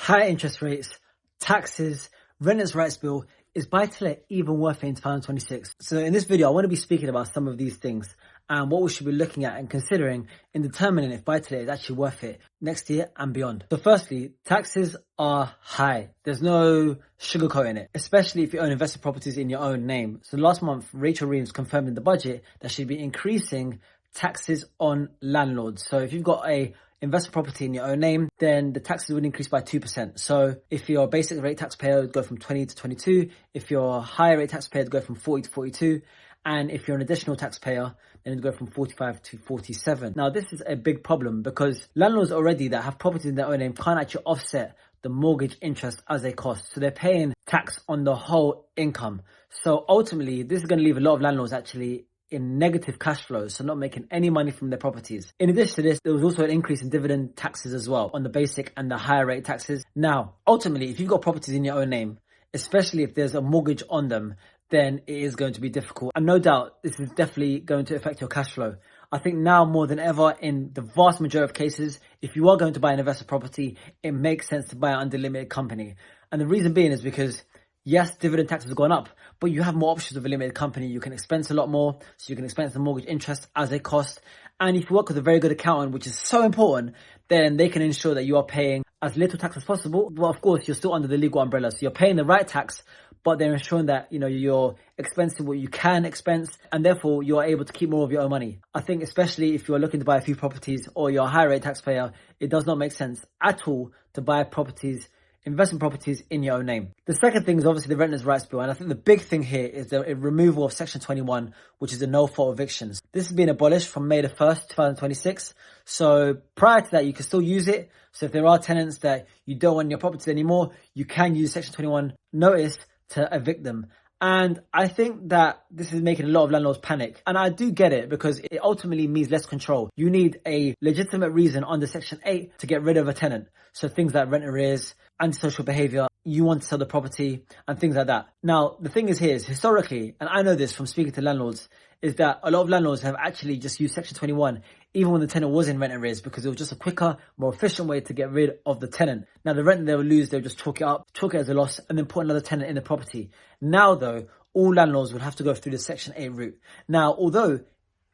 higher interest rates, taxes, renters' rights bill. Is buy-to-let even worth it in 2026? So in this video, I want to be speaking about some of these things and what we should be looking at and considering in determining if buy-to-let is actually worth it next year and beyond. So firstly, taxes are high. There's no sugarcoating it, especially if you own invested properties in your own name. So last month, Rachel Reeves confirmed in the budget that she'd be increasing taxes on landlords. So if you've got a investment property in your own name, then the taxes would increase by 2%. So if you're a basic rate taxpayer, it would go from 20 to 22. If you're a higher rate taxpayer, it would go from 40 to 42. And if you're an additional taxpayer, then it would go from 45 to 47. Now, this is a big problem because landlords already that have properties in their own name can't actually offset the mortgage interest as a cost. So they're paying tax on the whole income. So ultimately, this is going to leave a lot of landlords actually in negative cash flows, so not making any money from their properties. In addition to this, there was also an increase in dividend taxes as well on the basic and the higher rate taxes. Now, ultimately, if you've got properties in your own name, especially if there's a mortgage on them, then it is going to be difficult. And no doubt, this is definitely going to affect your cash flow. I think now more than ever, in the vast majority of cases, if you are going to buy an investment property, it makes sense to buy it under limited company. And the reason being is because yes, dividend taxes have gone up, but you have more options with a limited company. You can expense a lot more, so you can expense the mortgage interest as a cost. And if you work with a very good accountant, which is so important, then they can ensure that you are paying as little tax as possible. But of course, you're still under the legal umbrella. So you're paying the right tax, but they're ensuring that, you're expensing what you can expense, and therefore you're able to keep more of your own money. I think especially if you're looking to buy a few properties or you're a higher rate taxpayer, it does not make sense at all to buy investment properties in your own name. The second thing is obviously the renters' rights bill. And I think the big thing here is the removal of Section 21, which is the no-fault evictions. This has been abolished from May the 1st, 2026. So prior to that, you can still use it. So if there are tenants that you don't want in your property anymore, you can use Section 21 notice to evict them. And I think that this is making a lot of landlords panic. And I do get it because it ultimately means less control. You need a legitimate reason under Section 8 to get rid of a tenant. So things like rent arrears, antisocial behavior, you want to sell the property and things like that. Now, the thing is here is historically, and I know this from speaking to landlords, is that a lot of landlords have actually just used Section 21 even when the tenant was in rent arrears because it was just a quicker, more efficient way to get rid of the tenant. Now, the rent that they will lose, they'll just chalk it up, chalk it as a loss, and then put another tenant in the property. Now, though, all landlords would have to go through the Section 8 route. Now, although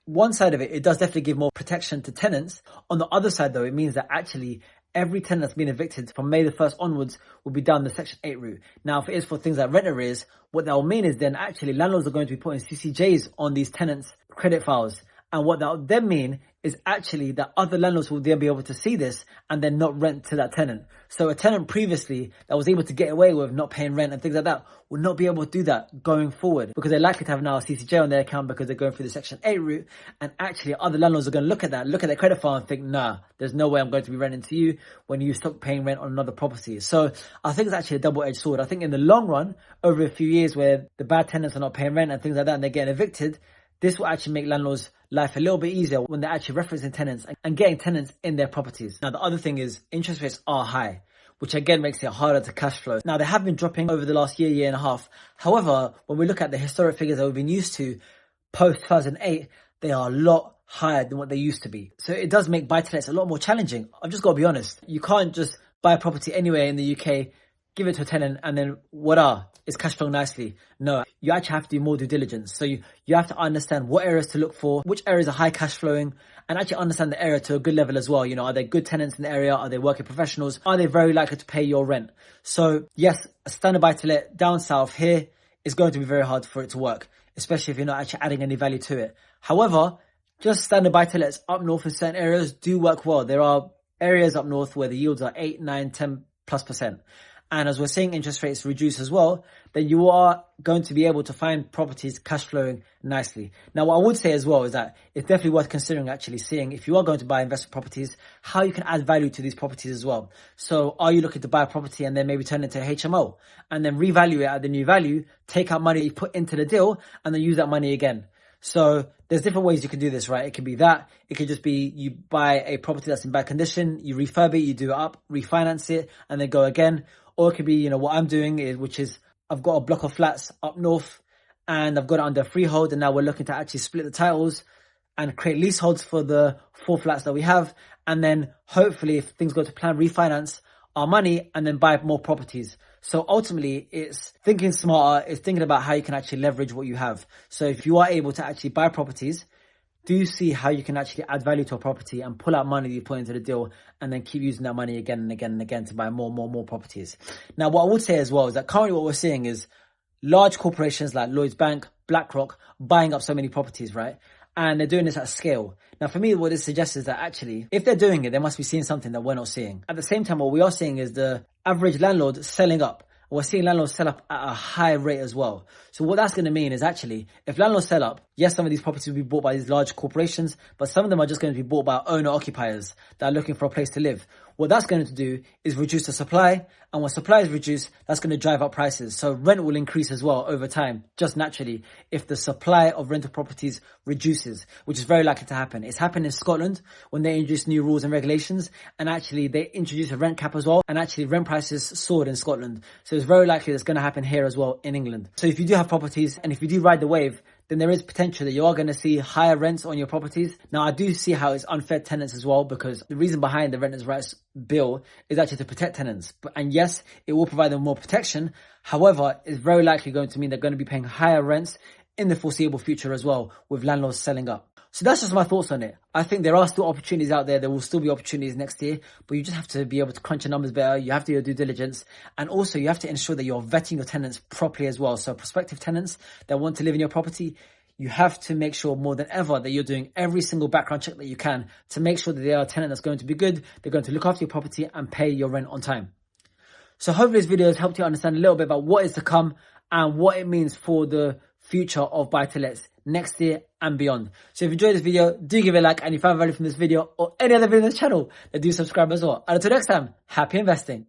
one side of it does definitely give more protection to tenants. On the other side, though, it means that actually every tenant that's been evicted from May the 1st onwards will be down the Section 8 route. Now, if it is for things like rent arrears, what that will mean is then actually landlords are going to be putting CCJs on these tenants' credit files. And what that will then mean is actually that other landlords will then be able to see this and then not rent to that tenant. So a tenant previously that was able to get away with not paying rent and things like that will not be able to do that going forward because they're likely to have now a CCJ on their account because they're going through the Section 8 route. And actually other landlords are going to look at their credit file and think, nah, there's no way I'm going to be renting to you when you stop paying rent on another property. So I think it's actually a double-edged sword. I think in the long run, over a few years where the bad tenants are not paying rent and things like that and they're getting evicted, this will actually make landlords' life a little bit easier when they're actually referencing tenants and getting tenants in their properties. Now, the other thing is interest rates are high, which again makes it harder to cash flow. Now, they have been dropping over the last year and a half. However, when we look at the historic figures that we've been used to post 2008, they are a lot higher than what they used to be. So it does make buy-to-lets a lot more challenging. I've just got to be honest. You can't just buy a property anywhere in the UK, give it to a tenant, and then it's cash flowing nicely. No, you actually have to do more due diligence. So you have to understand what areas to look for, which areas are high cash flowing, and actually understand the area to a good level as well. Are there good tenants in the area? Are they working professionals? Are they very likely to pay your rent? So yes, a standard buy-to-let down south here is going to be very hard for it to work, especially if you're not actually adding any value to it. However, just standard buy-to-lets up north in certain areas do work well. There are areas up north where the yields are 8, 9, 10+%. And as we're seeing interest rates reduce as well, then you are going to be able to find properties cash flowing nicely. Now, what I would say as well is that it's definitely worth considering actually seeing if you are going to buy investment properties, how you can add value to these properties as well. So are you looking to buy a property and then maybe turn it into a HMO and then revalue it at the new value, take out money you put into the deal and then use that money again? So there's different ways you can do this, right? It could be that. It could just be you buy a property that's in bad condition, you refurb it, you do it up, refinance it, and then go again. Or it could be, what I'm doing which is I've got a block of flats up north and I've got it under freehold and now we're looking to actually split the titles and create leaseholds for the 4 flats that we have. And then hopefully if things go to plan, refinance our money and then buy more properties. So ultimately, it's thinking smarter, it's thinking about how you can actually leverage what you have. So if you are able to actually buy properties, do see how you can actually add value to a property and pull out money you put into the deal and then keep using that money again and again and again to buy more properties. Now, what I would say as well is that currently what we're seeing is large corporations like Lloyds Bank, BlackRock buying up so many properties, right? And they're doing this at scale. Now, for me, what this suggests is that actually, if they're doing it, they must be seeing something that we're not seeing. At the same time, what we are seeing is the average landlord selling up. We're seeing landlords sell up at a high rate as well. So what that's going to mean is actually, if landlords sell up, yes, some of these properties will be bought by these large corporations, but some of them are just going to be bought by owner-occupiers that are looking for a place to live. What that's going to do is reduce the supply, and when supply is reduced, that's going to drive up prices. So rent will increase as well over time, just naturally, if the supply of rental properties reduces, which is very likely to happen. It's happened in Scotland when they introduced new rules and regulations, and actually they introduced a rent cap as well, and actually rent prices soared in Scotland. So it's very likely that's going to happen here as well in England. So if you do have properties, and if you do ride the wave, then there is potential that you are going to see higher rents on your properties. Now, I do see how it's unfair to tenants as well, because the reason behind the Renters' Rights Bill is actually to protect tenants. And yes, it will provide them more protection. However, it's very likely going to mean they're going to be paying higher rents in the foreseeable future as well, with landlords selling up. So that's just my thoughts on it. I think there are still opportunities out there. There will still be opportunities next year, but you just have to be able to crunch your numbers better. You have to do your due diligence. And also you have to ensure that you're vetting your tenants properly as well. So prospective tenants that want to live in your property, you have to make sure more than ever that you're doing every single background check that you can to make sure that they are a tenant that's going to be good. They're going to look after your property and pay your rent on time. So hopefully this video has helped you understand a little bit about what is to come and what it means for the future of buy-to-lets next year and beyond. So if you enjoyed this video, do give it a like, and if you found value from this video or any other video on this channel, then do subscribe as well. And until next time, happy investing.